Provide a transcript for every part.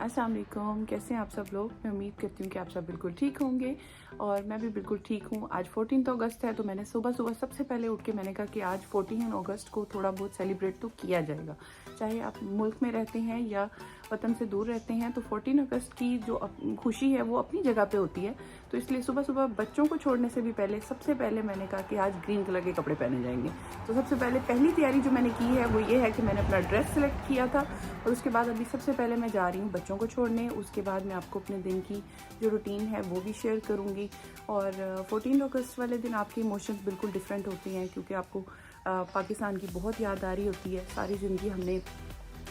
अस्सलाम वालेकुम, कैसे हैं आप सब लोग। मैं उम्मीद करती हूँ कि आप सब बिल्कुल ठीक होंगे और मैं भी बिल्कुल ठीक हूँ। आज 14 अगस्त है तो मैंने सुबह सुबह सबसे पहले उठ के मैंने कहा कि आज 14 अगस्त को थोड़ा बहुत सेलिब्रेट तो किया जाएगा, चाहे आप मुल्क में रहते हैं या वतन से दूर रहते हैं। तो 14 अगस्त की जो खुशी है वो अपनी जगह पे होती है। तो इसलिए सुबह सुबह बच्चों को छोड़ने से भी पहले सबसे पहले मैंने कहा कि आज ग्रीन कलर के कपड़े पहने जाएंगे। तो सबसे पहले पहली तैयारी जो मैंने की है वो ये है कि मैंने अपना ड्रेस सेलेक्ट किया था और उसके बाद अभी सबसे पहले मैं जा रही हूँ बच्चों को छोड़ने। उसके बाद मैं आपको अपने दिन की जो रूटीन है वो भी शेयर करूँगी। और 14 अगस्त वाले दिन आपकी इमोशंस बिल्कुल डिफरेंट होती हैं क्योंकि आपको पाकिस्तान की बहुत याद आ रही होती है। सारी ज़िंदगी हमने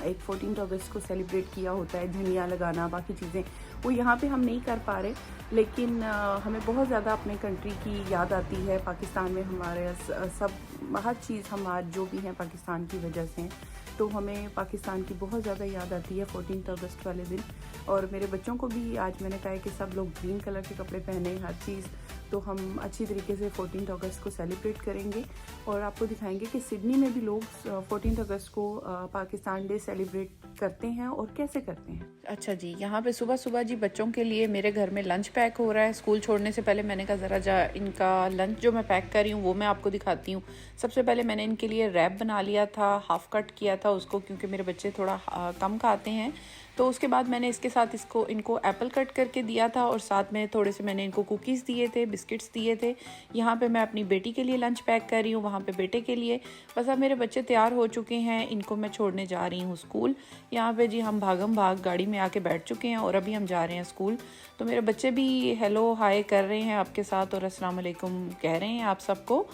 एक 14 अगस्त को सेलिब्रेट किया होता है, झंडियाँ लगाना बाकी चीज़ें वो यहाँ पे हम नहीं कर पा रहे, लेकिन हमें बहुत ज़्यादा अपने कंट्री की याद आती है। पाकिस्तान में हमारे सब हर चीज़ हम आज जो भी हैं पाकिस्तान की वजह से हैं, तो हमें पाकिस्तान की बहुत ज़्यादा याद आती है 14 अगस्त वाले दिन। और मेरे बच्चों को भी आज मैंने कहा है कि सब लोग ग्रीन कलर के कपड़े पहने हर चीज़, तो हम अच्छी तरीके से 14 अगस्त को सेलिब्रेट करेंगे और आपको दिखाएंगे कि सिडनी में भी लोग 14 अगस्त को पाकिस्तान डे सेलिब्रेट करते हैं और कैसे करते हैं। अच्छा जी, यहाँ पे सुबह सुबह जी बच्चों के लिए मेरे घर में लंच पैक हो रहा है। स्कूल छोड़ने से पहले मैंने कहा ज़रा इनका लंच जो मैं पैक कर रही हूँ वो मैं आपको दिखाती हूँ। सबसे पहले मैंने इनके लिए रैप बना लिया था, हाफ कट किया था उसको क्योंकि मेरे बच्चे थोड़ा कम खाते हैं। तो उसके बाद मैंने इसके साथ इनको एप्पल कट करके दिया था और साथ में थोड़े से मैंने इनको कुकीज़ दिए थे, बिस्किट्स दिए थे। यहाँ पे मैं अपनी बेटी के लिए लंच पैक कर रही हूँ, वहाँ पे बेटे के लिए। बस अब मेरे बच्चे तैयार हो चुके हैं, इनको मैं छोड़ने जा रही हूँ स्कूल। यहाँ पे जी हम भागम भाग गाड़ी में आके बैठ चुके हैं और अभी हम जा रहे हैं स्कूल। तो मेरे बच्चे भी हेलो हाय कर रहे हैं आपके साथ और अस्सलाम वालेकुम कह रहे हैं आप सबको।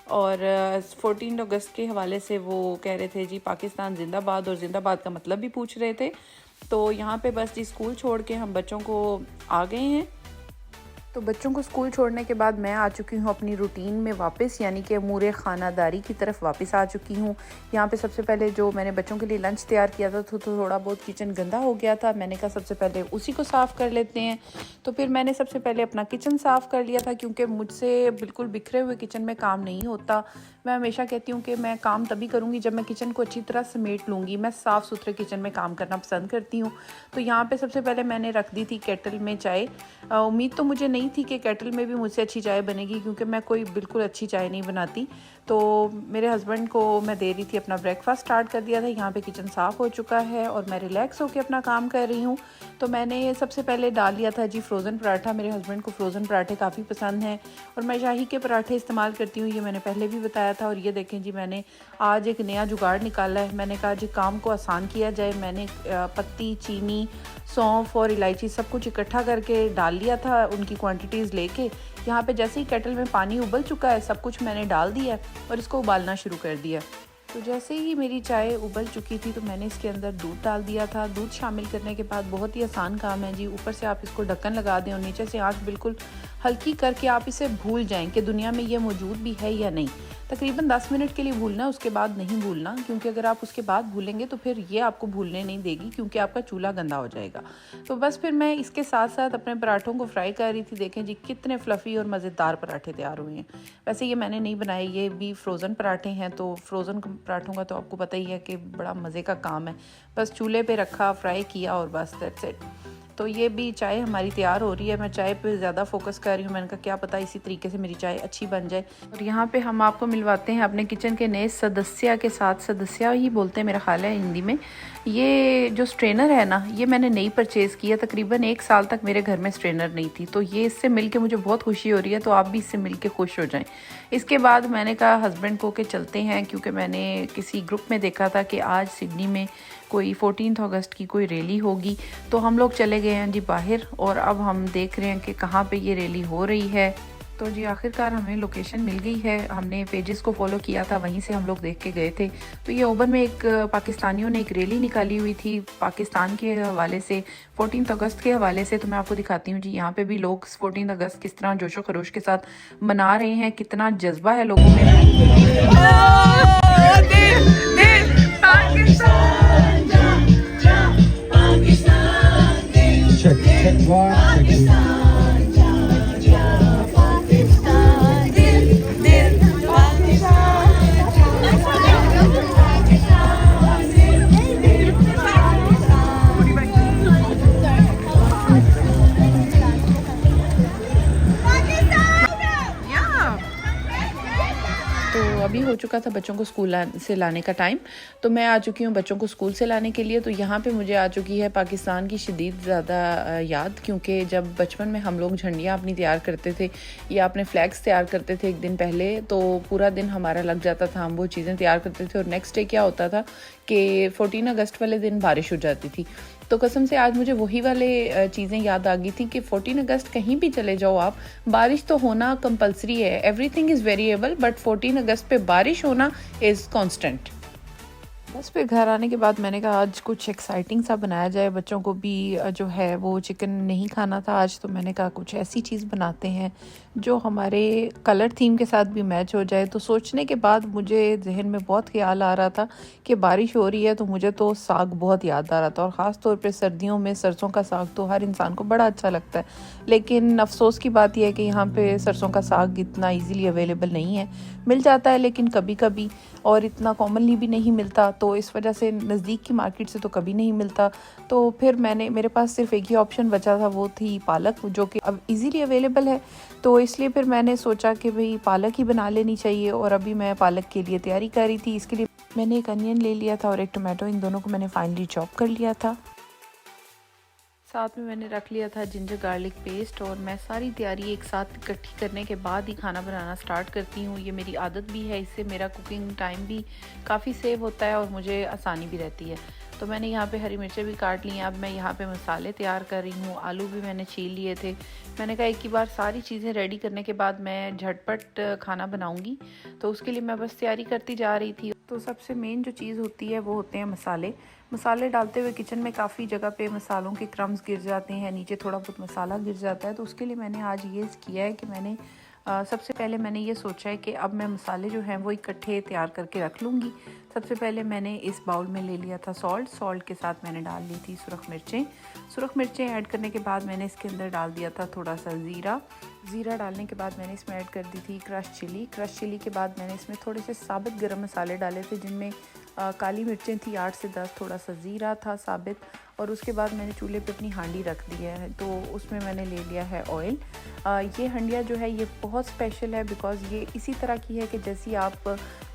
और 14 अगस्त के हवाले से वो कह रहे थे जी पाकिस्तान जिंदाबाद, और जिंदाबाद का मतलब भी पूछ रहे थे। तो यहाँ पे बस जी स्कूल छोड़ के हम बच्चों को आ गए हैं। तो बच्चों को स्कूल छोड़ने के बाद मैं आ चुकी हूँ अपनी रूटीन में वापस, यानी कि अमूर खानादारी की तरफ वापस आ चुकी हूँ। यहाँ पे सबसे पहले जो मैंने बच्चों के लिए लंच तैयार किया था तो थोड़ा बहुत किचन गंदा हो गया था। मैंने कहा सबसे पहले उसी को साफ़ कर लेते हैं। तो फिर मैंने सबसे पहले अपना किचन साफ़ कर लिया था क्योंकि मुझसे बिल्कुल बिखरे हुए किचन में काम नहीं होता। मैं हमेशा कहती हूँ कि मैं काम तभी करूँगी जब मैं किचन को अच्छी तरह समेट लूँगी। मैं साफ़ सुथरे किचन में काम करना पसंद करती हूँ। तो यहाँ पे सबसे पहले मैंने रख दी थी केटल में चाय। उम्मीद तो मुझे नहीं थी कि केटल में भी मुझसे अच्छी चाय बनेगी क्योंकि मैं कोई बिल्कुल अच्छी चाय नहीं बनाती। तो मेरे हस्बैंड को मैं दे रही थी अपना ब्रेकफास्ट स्टार्ट कर दिया था। यहाँ पे किचन साफ़ हो चुका है और मैं रिलैक्स होकर अपना काम कर रही हूँ। तो मैंने सबसे पहले डाल लिया था जी फ्रोज़न पराठा। मेरे हस्बैंड को फ्रोज़न पराठे काफ़ी पसंद हैं और मैं शाही के पराठे इस्तेमाल करती हूँ, ये मैंने पहले भी बताया था। और ये देखें जी मैंने आज एक नया जुगाड़ निकाला है। मैंने कहा जी काम को आसान किया जाए। मैंने पत्ती, चीनी, सौंफ और इलायची सब कुछ इकट्ठा करके डाल लिया था उनकी क्वांटिटीज़ लेके। यहाँ पे जैसे ही केटल में पानी उबल चुका है सब कुछ मैंने डाल दिया और इसको उबालना शुरू कर दिया। तो जैसे ही मेरी चाय उबल चुकी थी तो मैंने इसके अंदर दूध डाल दिया था। दूध शामिल करने के बाद बहुत ही आसान काम है जी। ऊपर से आप इसको ढक्कन लगा दें और नीचे से आंच बिल्कुल हल्की करके आप इसे भूल जाएं कि दुनिया में ये मौजूद भी है या नहीं। तकरीबन 10 मिनट के लिए भूलना है, उसके बाद नहीं भूलना, क्योंकि अगर आप उसके बाद भूलेंगे तो फिर ये आपको भूलने नहीं देगी क्योंकि आपका चूल्हा गंदा हो जाएगा। तो बस फिर मैं इसके साथ साथ अपने पराठों को फ्राई कर रही थी। देखें जी कितने फ्लफ़ी और मज़ेदार पराठे तैयार हुए हैं। वैसे ये मैंने नहीं बनाए, ये भी फ्रोज़न पराठे हैं। तो फ्रोज़न पराठों का तो आपको पता ही है कि बड़ा मज़े का काम है। बस चूल्हे पे रखा, फ्राई किया और बस दैट्स इट। तो ये भी चाय हमारी तैयार हो रही है। मैं चाय पे ज़्यादा फोकस कर रही हूँ। मैंने कहा क्या पता इसी तरीके से मेरी चाय अच्छी बन जाए। और यहाँ पे हम आपको मिलवाते हैं अपने किचन के नए सदस्य के साथ। सदस्य ही बोलते हैं मेरा ख्याल है हिंदी में। ये जो स्ट्रेनर है ना, ये मैंने नई परचेज़ किया। तकरीबन 1 साल तक मेरे घर में स्ट्रेनर नहीं थी, तो ये इससे मिल के मुझे बहुत खुशी हो रही है। तो आप भी इससे मिल के खुश हो जाएं। इसके बाद मैंने कहा हस्बैंड को कि चलते हैं, क्योंकि मैंने किसी ग्रुप में देखा था कि आज सिडनी में कोई 14 अगस्त की कोई रैली होगी। तो हम लोग चले गए हैं जी बाहर और अब हम देख रहे हैं कि कहाँ पे ये रैली हो रही है। तो जी आखिरकार हमें लोकेशन मिल गई है। हमने पेजेस को फॉलो किया था, वहीं से हम लोग देख के गए थे। तो ये ओबन में एक पाकिस्तानियों ने एक रैली निकाली हुई थी पाकिस्तान के हवाले से, 14 अगस्त के हवाले से। तो मैं आपको दिखाती हूँ जी यहाँ पे भी लोग 14 अगस्त किस तरह जोशो खरोश के साथ मना रहे हैं। कितना जज्बा है लोगों में। भी हो चुका था बच्चों को स्कूल से लाने का टाइम, तो मैं आ चुकी हूँ बच्चों को स्कूल से लाने के लिए। तो यहाँ पे मुझे आ चुकी है पाकिस्तान की शदीद ज़्यादा याद, क्योंकि जब बचपन में हम लोग झंडियाँ अपनी तैयार करते थे या अपने फ्लैग्स तैयार करते थे एक दिन पहले, तो पूरा दिन हमारा लग जाता था, हम वो चीज़ें तैयार करते थे। और नेक्स्ट डे क्या होता था कि 14 अगस्त वाले दिन बारिश हो जाती थी। तो कसम से आज मुझे वही वाले चीज़ें याद आ गई थी कि 14 अगस्त कहीं भी चले जाओ आप, बारिश तो होना कंपलसरी है। एवरीथिंग इज़ वेरिएबल, बट 14 अगस्त पे बारिश होना इज़ कांस्टेंट। बस फिर घर आने के बाद मैंने कहा आज कुछ एक्साइटिंग सा बनाया जाए। बच्चों को भी जो है वो चिकन नहीं खाना था आज, तो मैंने कहा कुछ ऐसी चीज़ बनाते हैं जो हमारे कलर थीम के साथ भी मैच हो जाए। तो सोचने के बाद मुझे जहन में बहुत ख्याल आ रहा था कि बारिश हो रही है, तो मुझे तो साग बहुत याद आ रहा था। और ख़ास तौर पे सर्दियों में सरसों का साग तो हर इंसान को बड़ा अच्छा लगता है, लेकिन अफसोस की बात यह है कि यहाँ पे सरसों का साग इतना ईज़िली अवेलेबल नहीं है। मिल जाता है लेकिन कभी कभी, और इतना कॉमनली भी नहीं मिलता, तो इस वजह से नज़दीक की मार्केट से तो कभी नहीं मिलता। तो फिर मेरे पास सिर्फ एक ही ऑप्शन बचा था, वो थी पालक, जो कि अब इजीली अवेलेबल है। तो इसलिए फिर मैंने सोचा कि भाई पालक ही बना लेनी चाहिए। और अभी मैं पालक के लिए तैयारी कर रही थी। इसके लिए मैंने एक अनियन ले लिया था और एक टमाटो, इन दोनों को मैंने फाइनली चॉप कर लिया था। साथ में मैंने रख लिया था जिंजर गार्लिक पेस्ट। और मैं सारी तैयारी एक साथ इकट्ठी करने के बाद ही खाना बनाना स्टार्ट करती हूँ। ये मेरी आदत भी है, इससे मेरा कुकिंग टाइम भी काफ़ी सेव होता है और मुझे आसानी भी रहती है। तो मैंने यहाँ पे हरी मिर्चें भी काट ली हैं। अब मैं यहाँ पे मसाले तैयार कर रही हूँ। आलू भी मैंने छील लिए थे। मैंने कहा एक ही बार सारी चीज़ें रेडी करने के बाद मैं झटपट खाना बनाऊँगी, तो उसके लिए मैं बस तैयारी करती जा रही थी। तो सबसे मेन जो चीज़ होती है वो होते हैं मसाले। मसाले डालते हुए किचन में काफ़ी जगह पे मसालों के क्रम्स गिर जाते हैं, नीचे थोड़ा बहुत मसाला गिर जाता है। तो उसके लिए मैंने आज ये किया है कि मैंने सबसे पहले मैंने ये सोचा है कि अब मैं मसाले जो हैं वो इकट्ठे तैयार करके रख लूँगी। सबसे पहले मैंने इस बाउल में ले लिया था सॉल्ट के साथ मैंने डाल ली थी सुरख मिर्चें ऐड करने के बाद मैंने इसके अंदर डाल दिया था थोड़ा सा ज़ीरा डालने के बाद मैंने इसमें ऐड कर दी थी क्रश चिली के बाद मैंने इसमें थोड़े से साबित गरम मसाले डाले थे, जिनमें काली मिर्चें थी 8 से 10, थोड़ा सा ज़ीरा था साबित। और उसके बाद मैंने चूल्हे पे अपनी हांडी रख दी है, तो उसमें मैंने ले लिया है ऑयल। ये हंडिया जो है ये बहुत स्पेशल है, बिकॉज़ ये इसी तरह की है कि जैसी आप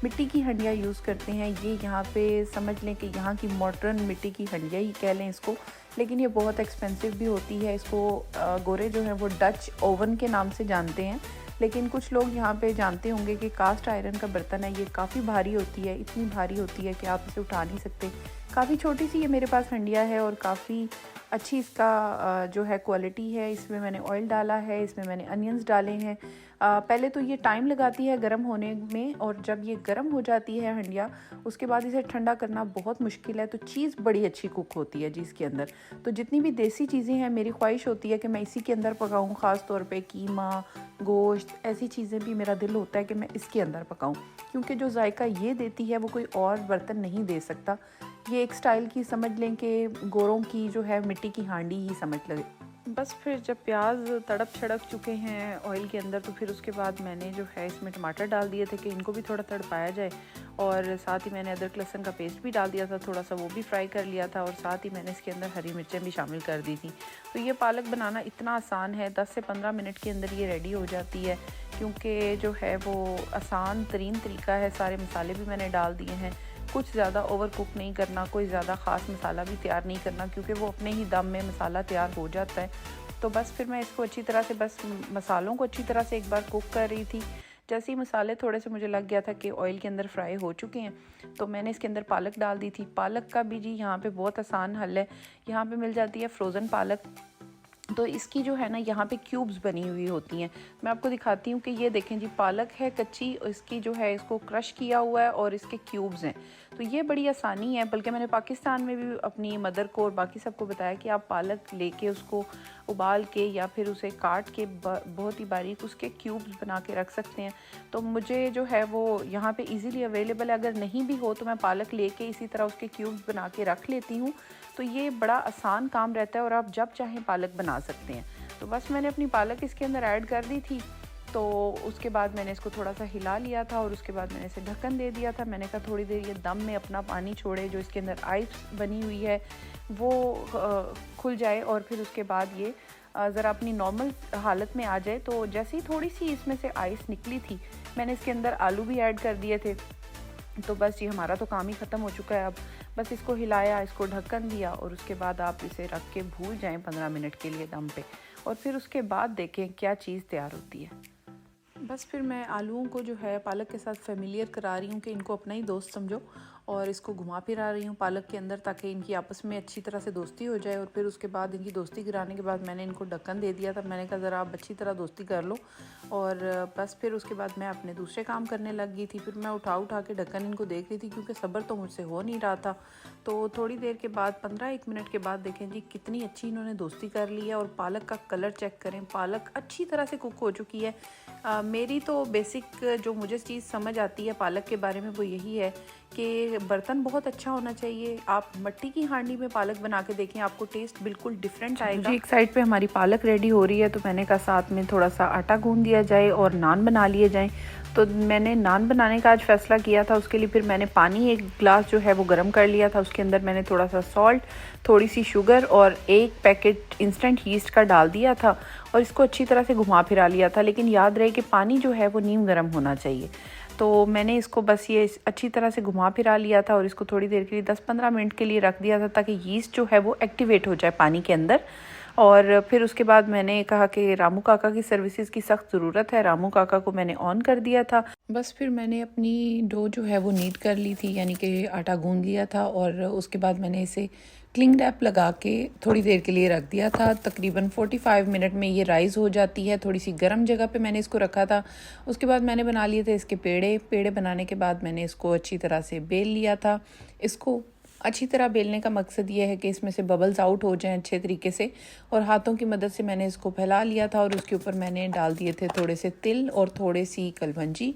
मिट्टी की हंडिया यूज़ करते हैं, ये यहाँ पे समझ लें कि यहाँ की मॉडर्न मिट्टी की हंडिया ही कह लें इसको। लेकिन ये बहुत एक्सपेंसिव भी होती है। इसको गोरे जो हैं वो डच ओवन के नाम से जानते हैं, लेकिन कुछ लोग यहाँ पे जानते होंगे कि कास्ट आयरन का बर्तन है। ये काफ़ी भारी होती है, इतनी भारी होती है कि आप इसे उठा नहीं सकते। काफ़ी छोटी सी ये मेरे पास हंडिया है और काफ़ी अच्छी इसका जो है क्वालिटी है। इसमें मैंने ऑयल डाला है, इसमें मैंने अनियंस डाले हैं। पहले तो ये टाइम लगाती है गर्म होने में, और जब ये गर्म हो जाती है हंडिया, उसके बाद इसे ठंडा करना बहुत मुश्किल है। तो चीज़ बड़ी अच्छी कुक होती है जी इसके अंदर। तो जितनी भी देसी चीज़ें हैं, मेरी ख्वाहिश होती है कि मैं इसी के अंदर पकाऊँ। ख़ास तौर पे कीमा, गोश्त, ऐसी चीज़ें भी मेरा दिल होता है कि मैं इसके अंदर पकाऊँ, क्योंकि जो जायका ये देती है वो कोई और बर्तन नहीं दे सकता। ये एक स्टाइल की समझ लें कि गोरों की जो है मिट्टी की हांडी ही समझ लगे। बस फिर जब प्याज तड़प छड़क चुके हैं ऑयल के अंदर, तो फिर उसके बाद मैंने जो है इसमें टमाटर डाल दिए थे कि इनको भी थोड़ा तड़पाया जाए। और साथ ही मैंने अदरक लहसुन का पेस्ट भी डाल दिया था, थोड़ा सा वो भी फ्राई कर लिया था। और साथ ही मैंने इसके अंदर हरी मिर्चें भी शामिल कर दी थी। तो ये पालक बनाना इतना आसान है, 10 से 15 मिनट के अंदर ये रेडी हो जाती है, क्योंकि जो है वो आसान तरीन तरीका है। सारे मसाले भी मैंने डाल दिए हैं। कुछ ज़्यादा ओवर कुक नहीं करना, कोई ज़्यादा ख़ास मसाला भी तैयार नहीं करना, क्योंकि वो अपने ही दम में मसाला तैयार हो जाता है। तो बस फिर मैं इसको अच्छी तरह से, बस मसालों को अच्छी तरह से एक बार कुक कर रही थी। जैसे ही मसाले थोड़े से मुझे लग गया था कि ऑयल के अंदर फ्राई हो चुके हैं, तो मैंने इसके अंदर पालक डाल दी थी। पालक का भी जी यहाँ पे बहुत आसान हल है। यहाँ पे मिल जाती है फ्रोज़न पालक। तो इसकी जो है ना यहाँ पे क्यूब्स बनी हुई होती हैं। मैं आपको दिखाती हूँ कि ये देखें जी, पालक है कच्ची, इसकी जो है इसको क्रश किया हुआ है और इसके क्यूब्स हैं। तो ये बड़ी आसानी है। बल्कि मैंने पाकिस्तान में भी अपनी मदर को और बाकी सबको बताया कि आप पालक लेके उसको उबाल के या फिर उसे काट के बहुत ही बारीक उसके क्यूब्स बना के रख सकते हैं। तो मुझे जो है वो यहाँ पे इजीली अवेलेबल है। अगर नहीं भी हो तो मैं पालक लेके इसी तरह उसके क्यूब्स बना के रख लेती हूँ। तो ये बड़ा आसान काम रहता है और आप जब चाहें पालक बना सकते हैं। तो बस मैंने अपनी पालक इसके अंदर ऐड कर दी थी। तो उसके बाद मैंने इसको थोड़ा सा हिला लिया था और उसके बाद मैंने इसे ढक्कन दे दिया था। मैंने कहा थोड़ी देर ये दम में अपना पानी छोड़े, जो इसके अंदर आइस बनी हुई है वो खुल जाए, और फिर उसके बाद ये ज़रा अपनी नॉर्मल हालत में आ जाए। तो जैसे ही थोड़ी सी इसमें से आइस निकली थी, मैंने इसके अंदर आलू भी ऐड कर दिए थे। तो बस ये हमारा तो काम ही ख़त्म हो चुका है। अब बस इसको हिलाया, इसको ढक्कन दिया और उसके बाद आप इसे रख के भूल जाएं 15 मिनट के लिए दम पे, और फिर उसके बाद देखें क्या चीज़ तैयार होती है। बस फिर मैं आलूओं को जो है पालक के साथ फेमिलियर करा रही हूँ कि इनको अपना ही दोस्त समझो, और इसको घुमा फिरा रही हूँ पालक के अंदर ताकि इनकी आपस में अच्छी तरह से दोस्ती हो जाए। और फिर उसके बाद इनकी दोस्ती कराने के बाद मैंने इनको ढक्कन दे दिया था। मैंने कहा ज़रा आप अच्छी तरह दोस्ती कर लो, और बस फिर उसके बाद मैं अपने दूसरे काम करने लग गई थी। फिर मैं उठा के ढक्कन इनको देख रही थी क्योंकि सब्र तो मुझसे हो नहीं रहा था। तो थोड़ी देर के बाद 15-1 मिनट के बाद देखें जी कितनी अच्छी इन्होंने दोस्ती कर ली है। और पालक का कलर चेक करें, पालक अच्छी तरह से कुक हो चुकी है। मेरी तो बेसिक जो मुझे चीज़ समझ आती है पालक के बारे में वो यही है कि बर्तन बहुत अच्छा होना चाहिए। आप मिट्टी की हांडी में पालक बना के देखें, आपको टेस्ट बिल्कुल डिफरेंट आएगा। जी, एक साइड पे हमारी पालक रेडी हो रही है तो मैंने कहा साथ में थोड़ा सा आटा गूंद दिया जाए और नान बना लिए जाएं। तो मैंने नान बनाने का आज फैसला किया था। उसके लिए फिर मैंने पानी 1 गिलास जो है वो गर्म कर लिया था। उसके अंदर मैंने थोड़ा सा सॉल्ट, थोड़ी सी शुगर और 1 पैकेट इंस्टेंट यीस्ट का डाल दिया था और इसको अच्छी तरह से घुमा फिरा लिया था। लेकिन याद रहे कि पानी जो है वो नीम गर्म होना चाहिए। तो मैंने इसको बस ये अच्छी तरह से घुमा फिरा लिया था और इसको थोड़ी देर के लिए 10-15 मिनट के लिए रख दिया था ताकि यीस्ट जो है वो एक्टिवेट हो जाए पानी के अंदर। और फिर उसके बाद मैंने कहा कि रामू काका की सर्विसेज की सख्त ज़रूरत है। रामू काका को मैंने ऑन कर दिया था। बस फिर मैंने अपनी डो जो है वो नीड कर ली थी, यानी कि आटा गूंद लिया था, और उसके बाद मैंने इसे क्लिंग रैप लगा के थोड़ी देर के लिए रख दिया था। तकरीबन 45 मिनट में ये राइज़ हो जाती है। थोड़ी सी गर्म जगह पे मैंने इसको रखा था। उसके बाद मैंने बना लिए थे इसके पेड़े बनाने के बाद मैंने इसको अच्छी तरह से बेल लिया था। इसको अच्छी तरह बेलने का मकसद ये है कि इसमें से बबल्स आउट हो जाएं अच्छे तरीके से, और हाथों की मदद से मैंने इसको फैला लिया था। और उसके ऊपर मैंने डाल दिए थे थोड़े से तिल और थोड़ी सी कलवंजी।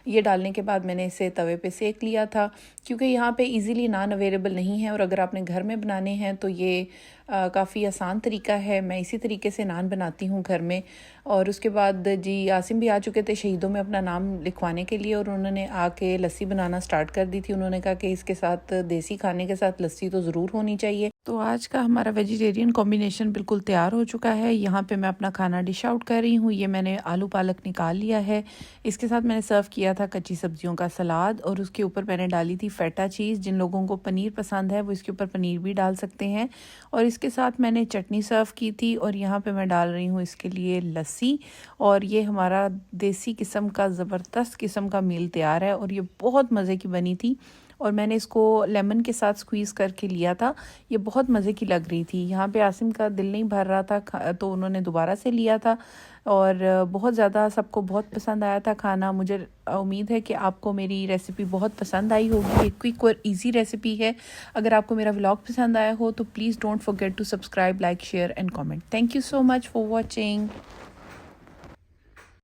ये डालने के बाद मैंने इसे तवे पे सेक लिया था क्योंकि यहाँ पे इजीली नान अवेलेबल नहीं है, और अगर आपने घर में बनाने हैं तो ये काफ़ी आसान तरीका है। मैं इसी तरीके से नान बनाती हूँ घर में। और उसके बाद जी आसिम भी आ चुके थे शहीदों में अपना नाम लिखवाने के लिए, और उन्होंने आके लस्सी बनाना स्टार्ट कर दी थी। उन्होंने कहा कि इसके साथ देसी खाने के साथ लस्सी तो ज़रूर होनी चाहिए। तो आज का हमारा वेजिटेरियन कॉम्बिनेशन बिल्कुल तैयार हो चुका है। यहाँ पे मैं अपना खाना डिश आउट कर रही हूँ। ये मैंने आलू पालक निकाल लिया है। इसके साथ मैंने सर्व किया था कच्ची सब्जियों का सलाद, और उसके ऊपर मैंने डाली थी फेटा चीज़। जिन लोगों को पनीर पसंद है वो इसके ऊपर पनीर भी डाल सकते हैं। और इसके साथ मैंने चटनी सर्व की थी, और यहाँ पे मैं डाल रही हूँ इसके लिए लस्सी। और ये हमारा देसी किस्म का ज़बरदस्त किस्म का मील तैयार है, और ये बहुत मज़े की बनी थी। और मैंने इसको लेमन के साथ स्क्वीज़ करके लिया था। ये बहुत मज़े की लग रही थी। यहाँ पे आसिम का दिल नहीं भर रहा था तो उन्होंने दोबारा से लिया था, और बहुत ज़्यादा सबको बहुत पसंद आया था खाना। मुझे उम्मीद है कि आपको मेरी रेसिपी बहुत पसंद आई होगी। ये क्विक और इजी रेसिपी है। अगर आपको मेरा व्लॉग पसंद आया हो तो please don't forget to subscribe, like, share and comment. Thank you so much for watching.